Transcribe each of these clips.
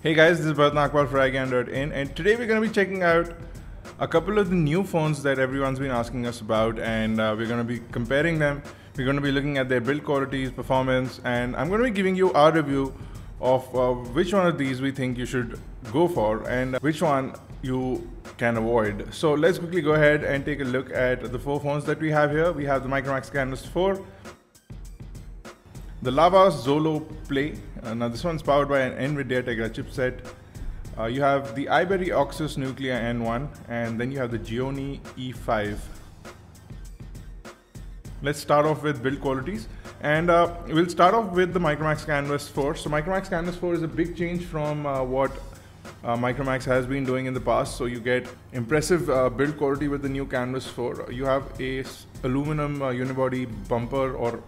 Hey guys, this is Bharat Nagpal for iGaming.in, and today we're going to be checking out a couple of the new phones that everyone's been asking us about, and we're going to be comparing them. We're going to be looking at their build qualities, performance, and I'm going to be giving you our review of which one of these we think you should go for and which one you can avoid. So let's quickly go ahead and take a look at the four phones that we have here. We have the Micromax Canvas 4, the Lava Zolo Play. Now this one's powered by an NVIDIA Tegra chipset. You have the iBerry Oxus Nuclea N1, and then you have the Gionee E5. Let's start off with build qualities, and we'll start off with the Micromax Canvas 4. So Micromax Canvas 4 is a big change from what Micromax has been doing in the past. So you get impressive build quality with the new Canvas 4. You have a aluminum unibody bumper or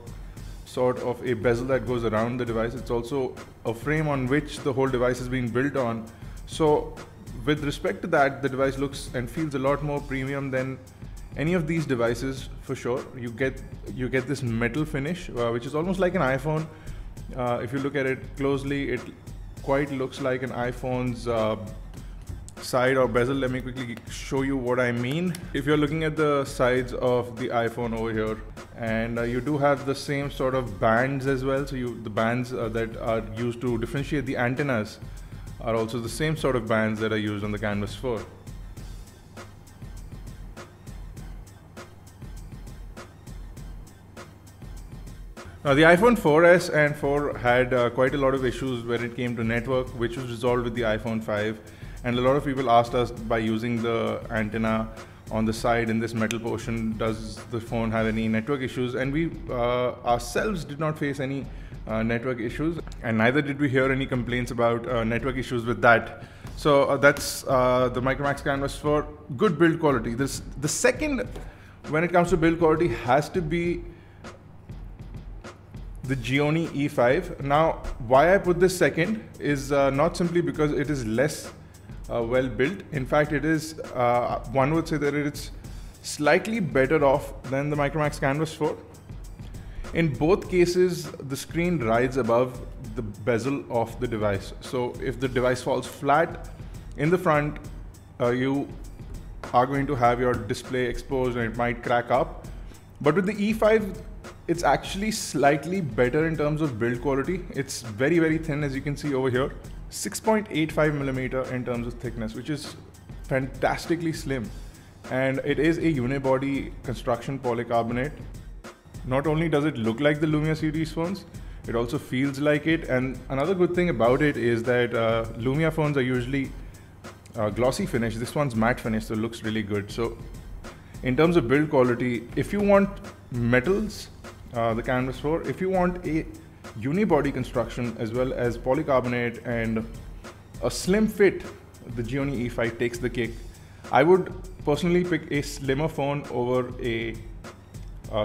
sort of a bezel that goes around the device. It's also a frame on which the whole device is being built on. So with respect to that, the device looks and feels a lot more premium than any of these devices for sure. You get this metal finish, which is almost like an iPhone. If you look at it closely, it quite looks like an iPhone's side or bezel. Let me quickly show you what I mean. If you're looking at the sides of the iPhone over here, and you do have the same sort of bands as well. So the bands that are used to differentiate the antennas are also the same sort of bands that are used on the Canvas 4. Now the iPhone 4S and 4 had quite a lot of issues when it came to network, which was resolved with the iPhone 5. And a lot of people asked us, by using the antenna on the side in this metal portion, does the phone have any network issues? And we ourselves did not face any network issues, and neither did we hear any complaints about network issues with that. So that's the Micromax Canvas 4. Good build quality. The second, when it comes to build quality, has to be the Gionee E5. Now, why I put this second is not simply because it is less well built. In fact, it is, one would say that it's slightly better off than the Micromax Canvas 4. In both cases, the screen rides above the bezel of the device. So if the device falls flat in the front, you are going to have your display exposed and it might crack up. But with the E5, it's actually slightly better in terms of build quality. It's very, very thin, as you can see over here. 6.85 millimeter in terms of thickness, which is fantastically slim. And it is a unibody construction polycarbonate. Not only does it look like the Lumia series phones, it also feels like it. And another good thing about it is that Lumia phones are usually glossy finish. This one's matte finish, so it looks really good. So in terms of build quality, if you want metals, the Canvas 4, if you want a unibody construction as well as polycarbonate and a slim fit, the Gionee E5 takes the cake. I would personally pick a slimmer phone over a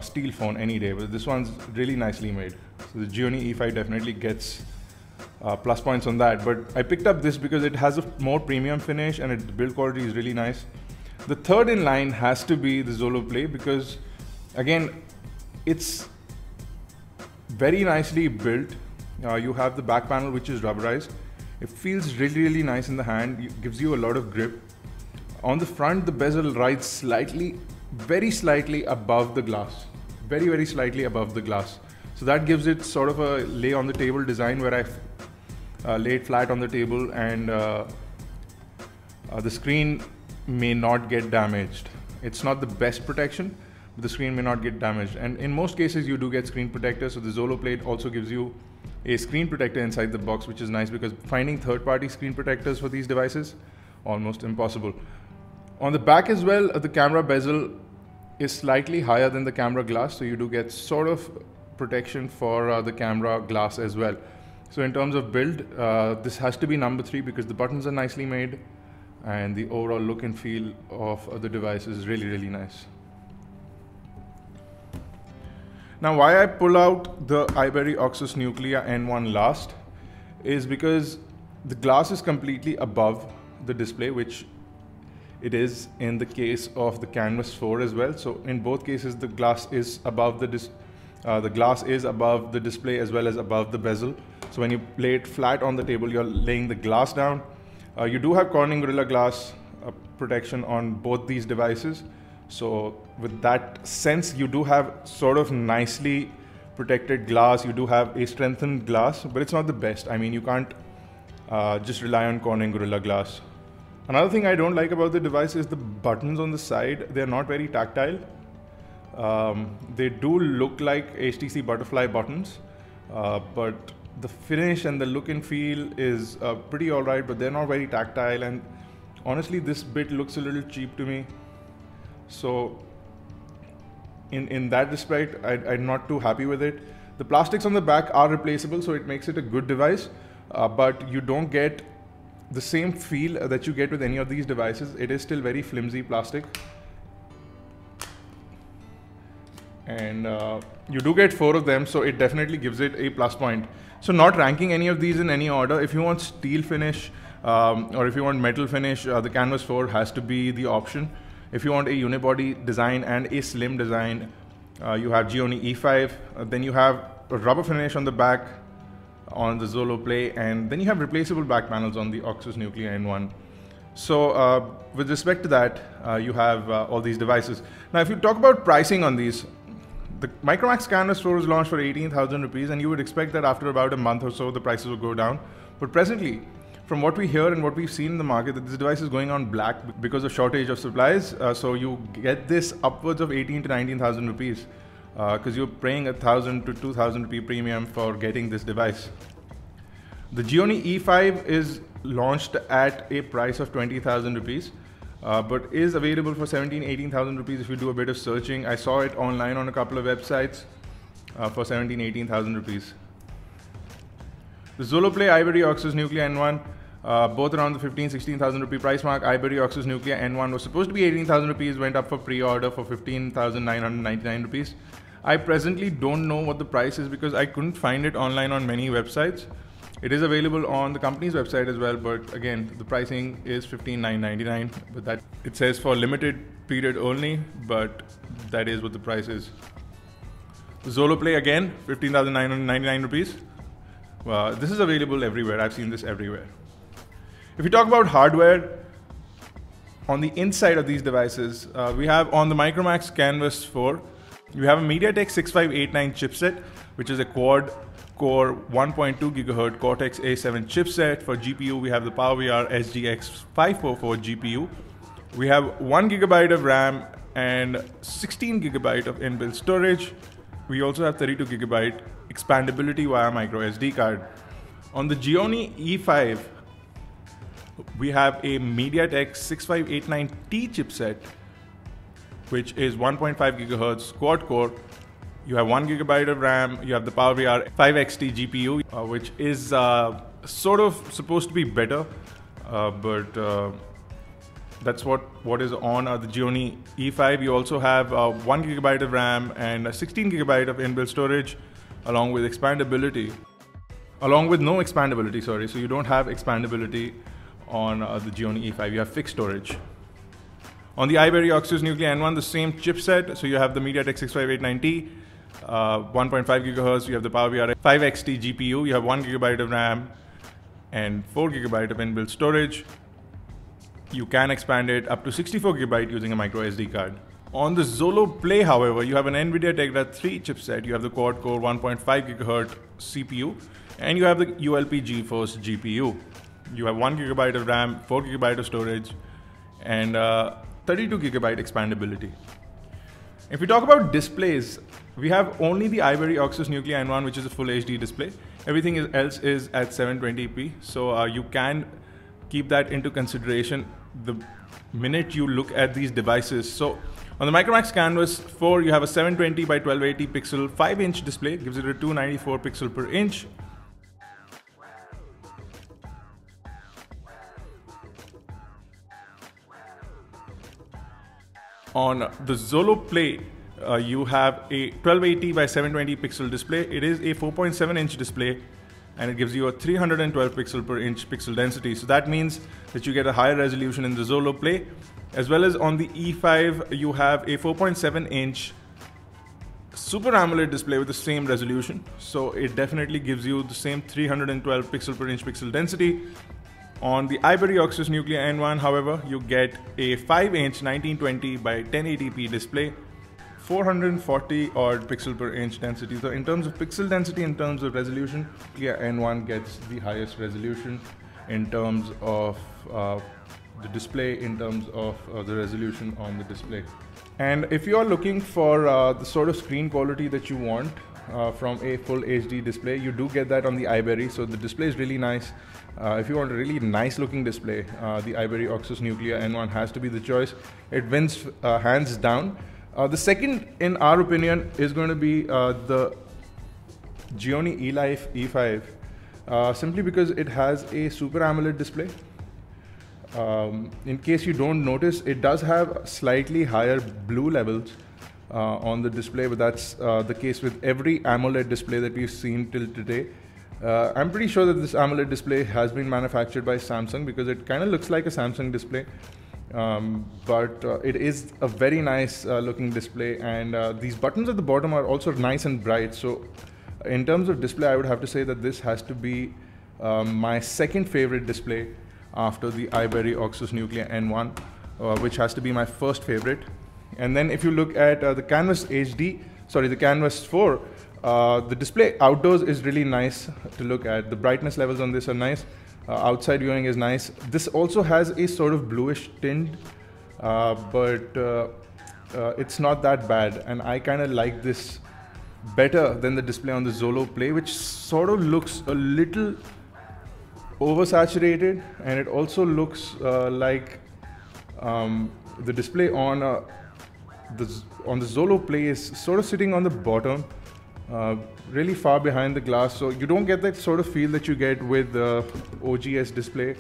steel phone any day, but this one's really nicely made. So the Gionee E5 definitely gets plus points on that. But I picked up this because it has a more premium finish and the build quality is really nice. The third in line has to be the Zolo Play, because again, it's very nicely built. You have the back panel, which is rubberized. It feels really, really nice in the hand. It gives you a lot of grip. On the front, the bezel rides slightly, very slightly above the glass. Very, very slightly above the glass. So that gives it sort of a lay on the table design, where I lay it flat on the table, and the screen may not get damaged. It's not the best protection, but the screen may not get damaged. And in most cases, you do get screen protector. So the Zolo Plate also gives you a screen protector inside the box, which is nice, because finding third-party screen protectors for these devices, almost impossible. On the back as well, the camera bezel is slightly higher than the camera glass. So you do get sort of protection for the camera glass as well. So in terms of build, this has to be number 3, because the buttons are nicely made and the overall look and feel of the device is really, really nice. Now, why I pull out the iBerry Oxus Nuclea N1 last is because the glass is completely above the display, which it is in the case of the Canvas 4 as well. So in both cases, the glass is above the display as well as above the bezel. So when you lay it flat on the table, you're laying the glass down. You do have Corning Gorilla Glass protection on both these devices. So with that sense, you do have sort of nicely protected glass. You do have a strengthened glass, but it's not the best. I mean, you can't just rely on Corning Gorilla Glass. Another thing I don't like about the device is the buttons on the side. They're not very tactile. They do look like HTC Butterfly buttons, but the finish and the look and feel is pretty alright, but they're not very tactile, and honestly this bit looks a little cheap to me. So in that respect, I'm not too happy with it. The plastics on the back are replaceable, so it makes it a good device, but you don't get the same feel that you get with any of these devices. It is still very flimsy plastic. And you do get 4 of them, so it definitely gives it a plus point. So not ranking any of these in any order. If you want steel finish or if you want metal finish, the Canvas 4 has to be the option. If you want a unibody design and a slim design, you have Gionee E5. Then you have a rubber finish on the back on the Zolo Play, and then you have replaceable back panels on the Oxus Nuclea N1. So with respect to that, you have all these devices. Now if you talk about pricing on these, the Micromax Canvas 4 was launched for 18,000 rupees, and you would expect that after about a month or so the prices will go down. But presently, from what we hear and what we've seen in the market, that this device is going on black because of shortage of supplies. So you get this upwards of 18 to 19,000 rupees because you're paying 1,000 to 2,000 rupee premium for getting this device. The Gionee E5 is launched at a price of 20,000 rupees. But is available for 17,000-18,000 rupees if you do a bit of searching. I saw it online on a couple of websites for 17,000-18,000 rupees. The Zolo Play Ivory Oxus Nuclea N1, both around the 15,000-16,000 rupee price mark. Ivory Oxus Nuclea N1 was supposed to be 18,000 rupees, went up for pre-order for 15,999 rupees. I presently don't know what the price is because I couldn't find it online on many websites. It is available on the company's website as well, but again, the pricing is 15,999. But that it says for limited period only, but that is what the price is. The Zolo Play again, 15,999 rupees. This is available everywhere. I've seen this everywhere. If you talk about hardware, on the inside of these devices, we have on the Micromax Canvas 4, you have a MediaTek 6589 chipset, which is a quad-core 1.2 GHz Cortex-A7 chipset. For GPU, we have the PowerVR SGX 544 GPU. We have 1 GB of RAM and 16 GB of inbuilt storage. We also have 32 GB expandability via micro SD card. On the Gionee E5, we have a MediaTek 6589T chipset, which is 1.5 GHz quad core. You have 1 GB of RAM, you have the PowerVR 5XT GPU, which is sort of supposed to be better, but that's what is on the Gionee E5. You also have 1 GB of RAM and 16 GB of inbuilt storage, along with expandability. Along with no expandability, sorry, so you don't have expandability on the Gionee E5, you have fixed storage. On the Ivory Oxus Nuclea N1, the same chipset, so you have the MediaTek 6589T, 1.5 GHz, you have the PowerVR 5XT GPU, you have 1 GB of RAM and 4 GB of inbuilt storage. You can expand it up to 64 GB using a micro SD card. On the Zolo Play, however, you have an NVIDIA Tegra 3 chipset, you have the quad-core 1.5 GHz CPU, and you have the ULP GeForce GPU. You have 1 GB of RAM, 4 GB of storage, and 32 GB expandability. If we talk about displays, we have only the Ivory Oxus Nuclea N1, which is a full HD display. Everything else is at 720p, so you can keep that into consideration the minute you look at these devices. So on the Micromax Canvas 4, you have a 720 by 1280 pixel 5-inch display, gives it a 294 pixel per inch. On the Zolo Play, you have a 1280 by 720 pixel display. It is a 4.7 inch display, and it gives you a 312 pixel per inch pixel density. So that means that you get a higher resolution in the Zolo Play. As well as on the E5, you have a 4.7 inch Super AMOLED display with the same resolution, so it definitely gives you the same 312 pixel per inch pixel density. On the Ibery Oxus Nuclea N1, however, you get a 5-inch 1920 by 1080p display, 440 odd pixel per inch density. So in terms of pixel density, in terms of resolution, Nuclea N1 gets the highest resolution in terms of the display, in terms of the resolution on the display. And if you are looking for the sort of screen quality that you want from a full HD display, you do get that on the Ibery. So the display is really nice. If you want a really nice looking display, the Ibery Oxus Nuclea N1 has to be the choice. It wins hands down. The second, in our opinion, is going to be the Gionee eLife E5, simply because it has a Super AMOLED display. In case you don't notice, it does have slightly higher blue levels on the display, but that's the case with every AMOLED display that we've seen till today. I'm pretty sure that this AMOLED display has been manufactured by Samsung because it kind of looks like a Samsung display, but it is a very nice looking display, and these buttons at the bottom are also nice and bright. So in terms of display, I would have to say that this has to be my second favorite display after the Ibery Oxus Nuclea N1, which has to be my first favorite. And then if you look at the Canvas the Canvas 4, the display outdoors is really nice to look at. The brightness levels on this are nice. Outside viewing is nice. This also has a sort of bluish tint, but it's not that bad. And I kind of like this better than the display on the Zolo Play, which sort of looks a little oversaturated, and it also looks like the display on the Zolo Play is sort of sitting on the bottom, really far behind the glass, so you don't get that sort of feel that you get with the OGS display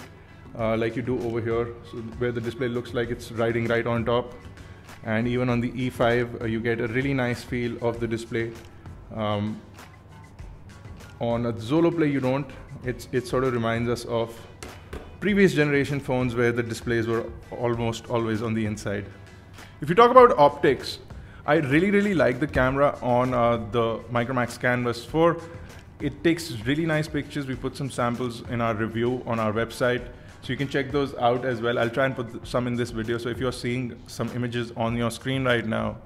like you do over here, so where the display looks like it's riding right on top. And even on the E5 you get a really nice feel of the display. On a Zolo Play you don't. It sort of reminds us of previous generation phones where the displays were almost always on the inside. If you talk about optics, I really like the camera on the Micromax Canvas 4. It takes really nice pictures. We put some samples in our review on our website, so you can check those out as well. I'll try and put some in this video. So if you're seeing some images on your screen right now,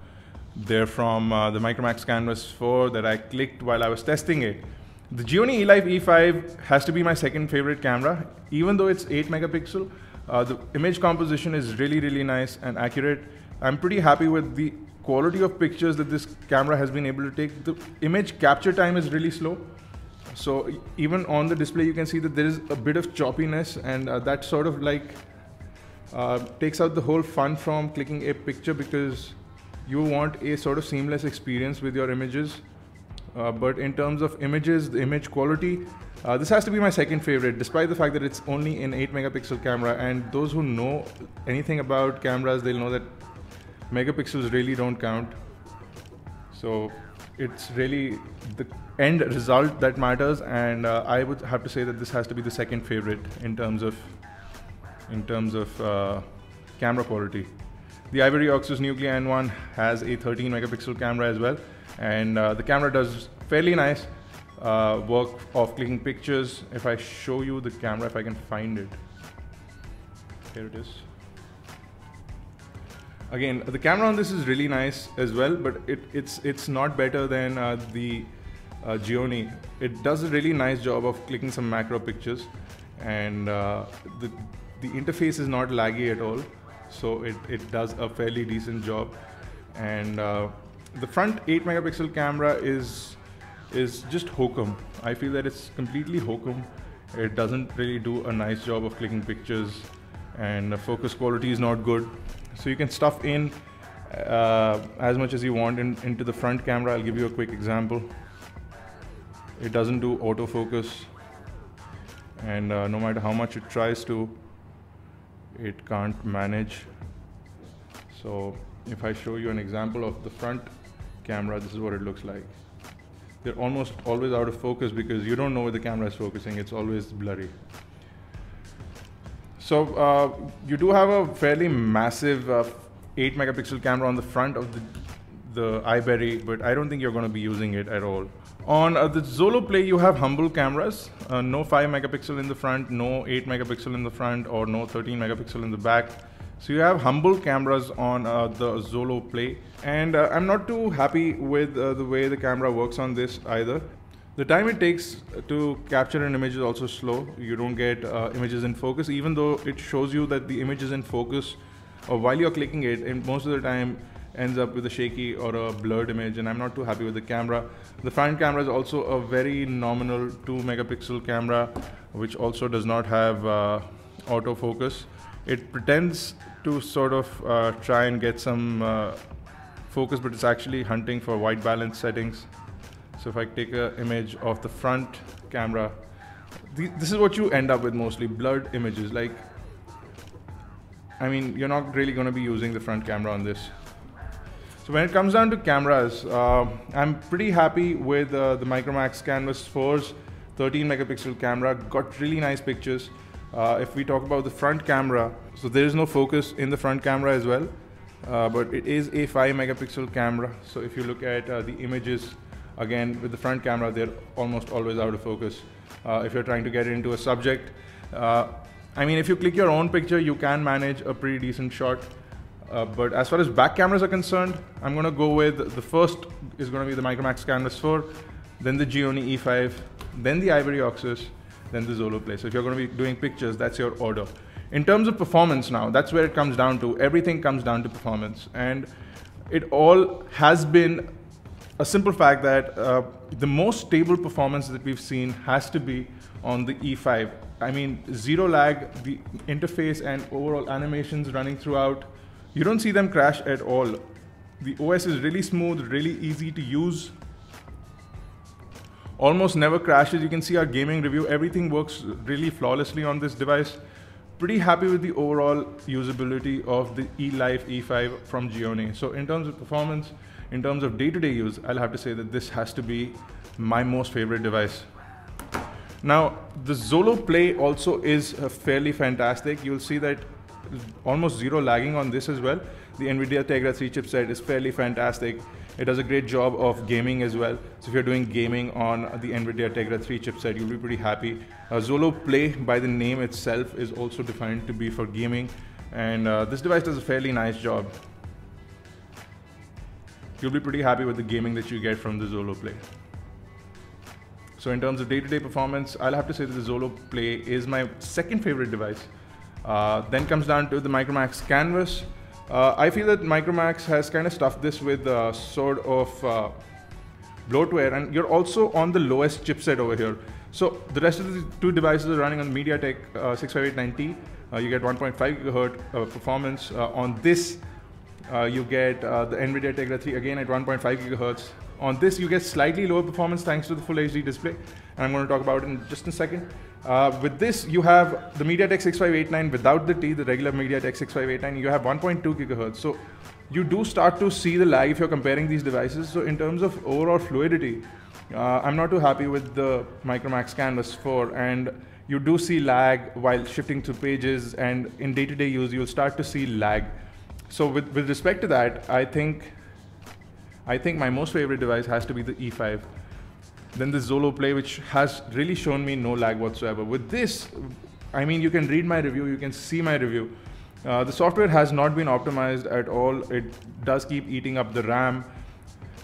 they're from the Micromax Canvas 4 that I clicked while I was testing it. The Gionee eLife E5 has to be my second favorite camera. Even though it's 8 megapixel, the image composition is really nice and accurate. I'm pretty happy with the quality of pictures that this camera has been able to take. The image capture time is really slow. So even on the display you can see that there is a bit of choppiness, and that sort of like takes out the whole fun from clicking a picture, because you want a sort of seamless experience with your images. But in terms of images, the image quality, this has to be my second favorite, despite the fact that it's only an 8 megapixel camera. And those who know anything about cameras, they'll know that megapixels really don't count. So it's really the end result that matters, and I would have to say that this has to be the second favorite in terms of camera quality. The Ibery Oxus Nuclea N1 has a 13 megapixel camera as well, and the camera does fairly nice work of clicking pictures. If I show you the camera, if I can find it, here it is. Again, the camera on this is really nice as well, but it's not better than the Gionee. It does a really nice job of clicking some macro pictures, and the interface is not laggy at all, so it does a fairly decent job. And the front 8 megapixel camera is just hokum. I feel that it's completely hokum. It doesn't really do a nice job of clicking pictures, and the focus quality is not good. So you can stuff in as much as you want into the front camera. I'll give you a quick example. It doesn't do autofocus, and no matter how much it tries to, it can't manage. So if I show you an example of the front camera, this is what it looks like. They're almost always out of focus because you don't know where the camera is focusing. It's always blurry. So you do have a fairly massive 8 megapixel camera on the front of the iBerry, but I don't think you're going to be using it at all. On the Zolo Play, you have humble cameras, no 5 megapixel in the front, no 8 megapixel in the front, or no 13 megapixel in the back. So you have humble cameras on the Zolo Play, and I'm not too happy with the way the camera works on this either. The time it takes to capture an image is also slow. You don't get images in focus, even though it shows you that the image is in focus, or while you're clicking it, and most of the time ends up with a shaky or a blurred image, and I'm not too happy with the camera. The front camera is also a very nominal 2 megapixel camera, which also does not have autofocus. It pretends to sort of try and get some focus, but it's actually hunting for white balance settings. So if I take an image of the front camera, this is what you end up with mostly, blurred images. Like, I mean, you're not really going to be using the front camera on this. So when it comes down to cameras, I'm pretty happy with the Micromax Canvas 4's 13 megapixel camera. Got really nice pictures. If we talk about the front camera, so there is no focus in the front camera as well, but it is a 5 megapixel camera. So if you look at the images, again, with the front camera, they're almost always out of focus. If you're trying to get into a subject, I mean, if you click your own picture, you can manage a pretty decent shot. But as far as back cameras are concerned, I'm going to go with the first is going to be the Micromax Canvas 4, then the Gionee E5, then the iBerry Oxus, then the Zolo Play. So if you're going to be doing pictures, that's your order. In terms of performance now, that's where it comes down to. Everything comes down to performance. And it all has been a simple fact that the most stable performance that we've seen has to be on the E5. I mean, zero lag, the interface and overall animations running throughout, you don't see them crash at all. The OS is really smooth, really easy to use. Almost never crashes. You can see our gaming review. Everything works really flawlessly on this device. Pretty happy with the overall usability of the eLife E5 from Gionee. So in terms of performance, in terms of day-to-day use, I'll have to say that this has to be my most favorite device. Now, the Zolo Play also is fairly fantastic. You'll see that almost zero lagging on this as well. The NVIDIA Tegra 3 chipset is fairly fantastic. It does a great job of gaming as well. So if you're doing gaming on the NVIDIA Tegra 3 chipset, you'll be pretty happy. Zolo Play, by the name itself, is also defined to be for gaming. And this device does a fairly nice job. You'll be pretty happy with the gaming that you get from the Zolo Play. So in terms of day-to-day performance, I'll have to say that the Zolo Play is my second favorite device. Then comes down to the Micromax Canvas. I feel that Micromax has kind of stuffed this with sort of bloatware, and you're also on the lowest chipset over here. So the rest of the two devices are running on MediaTek 6589T. You get 1.5 gigahertz performance. On this, you get the NVIDIA Tegra 3 again at 1.5 gigahertz. On this, you get slightly lower performance thanks to the Full HD display, and I'm going to talk about it in just a second. With this, you have the MediaTek 6589 without the T, the regular MediaTek 6589. You have 1.2 gigahertz. So you do start to see the lag if you're comparing these devices. So in terms of overall fluidity, I'm not too happy with the Micromax Canvas 4, and you do see lag while shifting through pages, and in day-to-day use, you'll start to see lag. So with respect to that, I think my most favorite device has to be the E5. Then the Zolo Play, which has really shown me no lag whatsoever. With this, I mean, you can read my review, you can see my review. The software has not been optimized at all. It does keep eating up the RAM.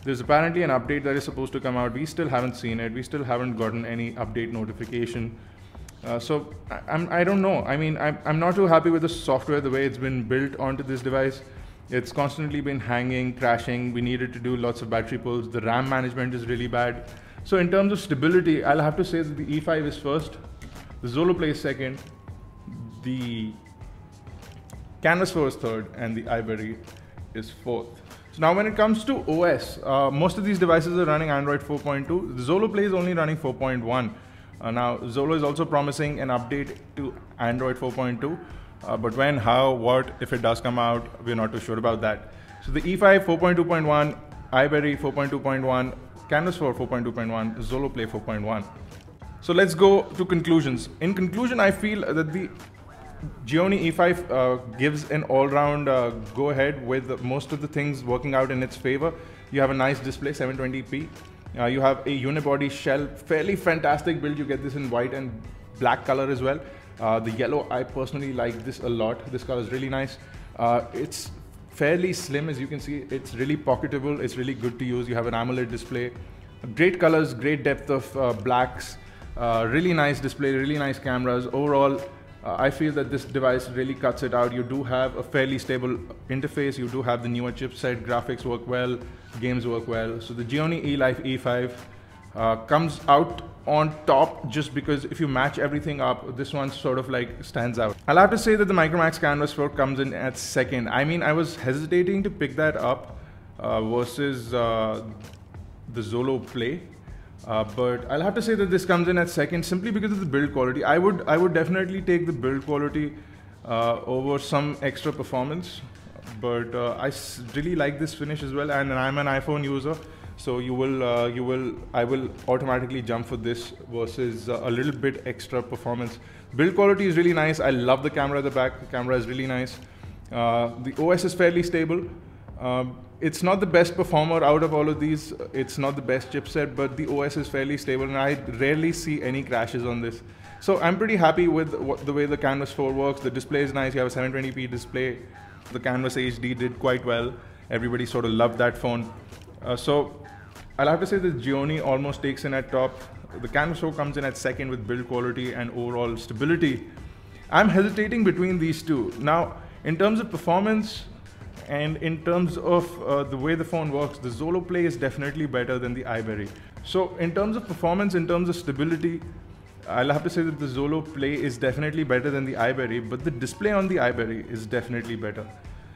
There's apparently an update that is supposed to come out. We still haven't seen it. We still haven't gotten any update notification. So I don't know. I mean, I'm not too happy with the software, the way it's been built onto this device. It's constantly been hanging, crashing. We needed to do lots of battery pulls. The RAM management is really bad. So in terms of stability, I'll have to say that the E5 is first, the Zolo Play is second, the Canvas 4 is third, and the iBerry is fourth. So now when it comes to OS, most of these devices are running Android 4.2. The Zolo Play is only running 4.1. Now Zolo is also promising an update to Android 4.2. But when, how, what, if it does come out, we're not too sure about that. So the E5 4.2.1, iBerry 4.2.1, Canvas 4 4.2.1, Zolo Play 4.1. So let's go to conclusions. In conclusion, I feel that the Gionee E5 gives an all-round go-ahead with most of the things working out in its favor. You have a nice display, 720p. You have a unibody shell, fairly fantastic build. You get this in white and black color as well. The yellow, I personally like this a lot. This color is really nice. It's fairly slim, as you can see. It's really pocketable. It's really good to use. You have an AMOLED display. Great colors, great depth of blacks. Really nice display, really nice cameras. Overall, I feel that this device really cuts it out. You do have a fairly stable interface. You do have the newer chipset. Graphics work well. Games work well. So the Gionee eLife E5 comes out on top just because if you match everything up, this one sort of like stands out. I'll have to say that the Micromax Canvas 4 comes in at second. I mean, I was hesitating to pick that up versus the Zolo Play. But I'll have to say that this comes in at second simply because of the build quality. I would definitely take the build quality over some extra performance, but I really like this finish as well, and I'm an iPhone user, so I will automatically jump for this versus a little bit extra performance. Build quality is really nice. I love the camera at the back. The camera is really nice. The OS is fairly stable. It's not the best performer out of all of these. It's not the best chipset, but the OS is fairly stable, and I rarely see any crashes on this. So I'm pretty happy with the way the Canvas 4 works. The display is nice. You have a 720p display. The Canvas HD did quite well. Everybody sort of loved that phone. So I'll have to say that Gionee almost takes in at top. The Canvas 4 comes in at second with build quality and overall stability. I'm hesitating between these two. Now, in terms of performance, and in terms of the way the phone works, the Zolo Play is definitely better than the iBerry. So in terms of performance, in terms of stability, I'll have to say that the Zolo Play is definitely better than the iBerry, but the display on the iBerry is definitely better.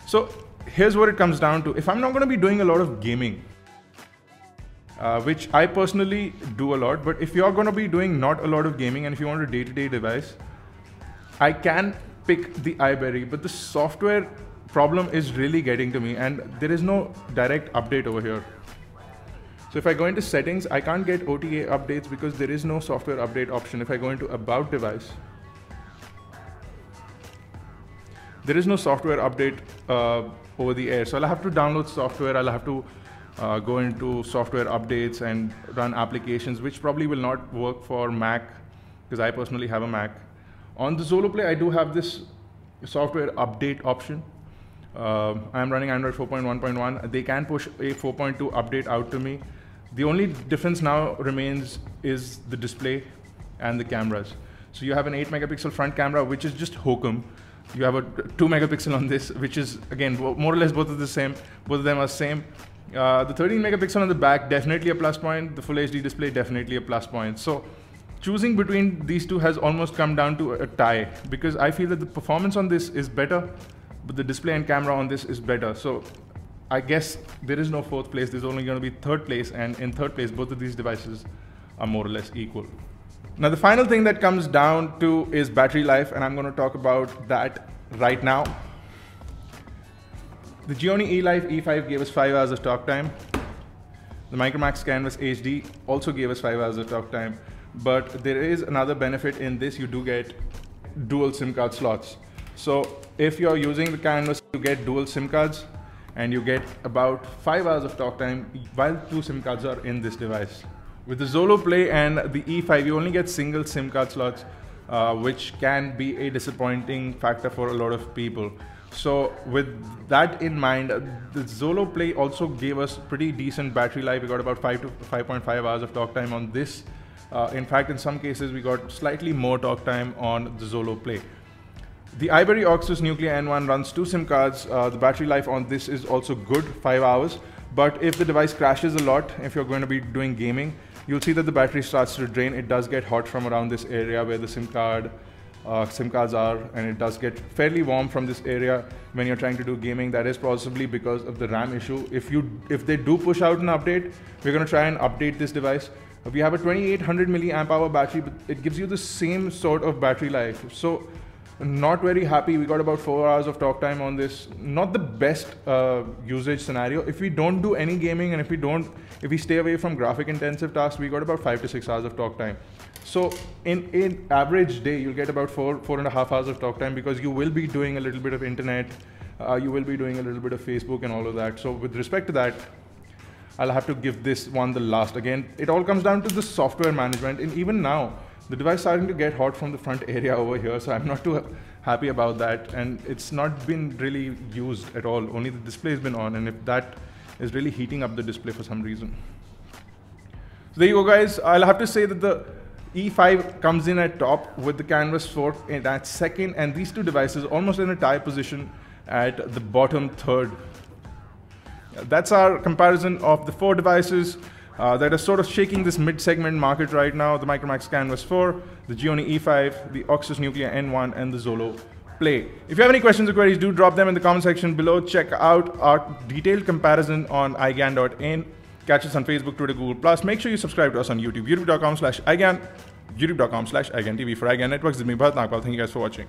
So here's what it comes down to. If I'm not going to be doing a lot of gaming, which I personally do a lot, but if you're going to be doing not a lot of gaming and if you want a day-to-day device, I can pick the iBerry, but the software problem is really getting to me, and there is no direct update over here. So if I go into settings, I can't get OTA updates because there is no software update option. If I go into about device, there is no software update over the air. So I'll have to download software. I'll have to go into software updates and run applications, which probably will not work for Mac because I personally have a Mac. On the Zolo Play, I do have this software update option. I'm running Android 4.1.1. They can push a 4.2 update out to me. The only difference now remains is the display and the cameras. So you have an 8 megapixel front camera, which is just hokum. You have a 2 megapixel on this, which is again more or less both of the same. Both of them are same. The 13 megapixel on the back, definitely a plus point. The Full HD display, definitely a plus point. So choosing between these two has almost come down to a tie because I feel that the performance on this is better, but the display and camera on this is better. So I guess there is no fourth place. There's only going to be third place, and in third place, both of these devices are more or less equal. Now, the final thing that comes down to is battery life, and I'm going to talk about that right now. The Gionee eLife E5 gave us 5 hours of talk time. The Micromax Canvas HD also gave us 5 hours of talk time, but there is another benefit in this. You do get dual SIM card slots. So if you're using the Canvas, you get dual SIM cards, and you get about 5 hours of talk time while 2 SIM cards are in this device. With the Zolo Play and the E5, you only get single SIM card slots, which can be a disappointing factor for a lot of people. So with that in mind, the Zolo Play also gave us pretty decent battery life. We got about 5 to 5.5 hours of talk time on this. In fact, in some cases, we got slightly more talk time on the Zolo Play. The iBerry Auxus Nuclea N1 runs 2 SIM cards. The battery life on this is also good, 5 hours. But if the device crashes a lot, if you're going to be doing gaming, you'll see that the battery starts to drain. It does get hot from around this area where the SIM cards are, and it does get fairly warm from this area when you're trying to do gaming. That is possibly because of the RAM issue. If they do push out an update, we're going to try and update this device. We have a 2800 milliamp hour battery, but it gives you the same sort of battery life. So not very happy. We got about 4 hours of talk time on this. Not the best usage scenario. If we don't do any gaming and if we stay away from graphic intensive tasks, we got about 5 to 6 hours of talk time. So in an average day, you'll get about 4.5 hours of talk time because you will be doing a little bit of internet, you will be doing a little bit of Facebook and all of that. So with respect to that, I'll have to give this one the last. Again, it all comes down to the software management, and even now, the device is starting to get hot from the front area over here, so I'm not too happy about that, and it's not been really used at all. Only the display has been on, and if that is really heating up the display for some reason. So there you go, guys. I'll have to say that the E5 comes in at top with the Canvas 4 at second, and these two devices almost in a tie position at the bottom third. That's our comparison of the 4 devices that are sort of shaking this mid-segment market right now: the Micromax Canvas 4, the Gionee E5, the Oxus Nuclea N1, and the Xolo Play. If you have any questions or queries, do drop them in the comment section below. Check out our detailed comparison on iGyan.in. Catch us on Facebook, Twitter, Google+. Make sure you subscribe to us on YouTube, youtube.com/iGyan, youtube.com/iGyanTV. For iGyan Networks, this is me, Bharat Nagpal. Thank you guys for watching.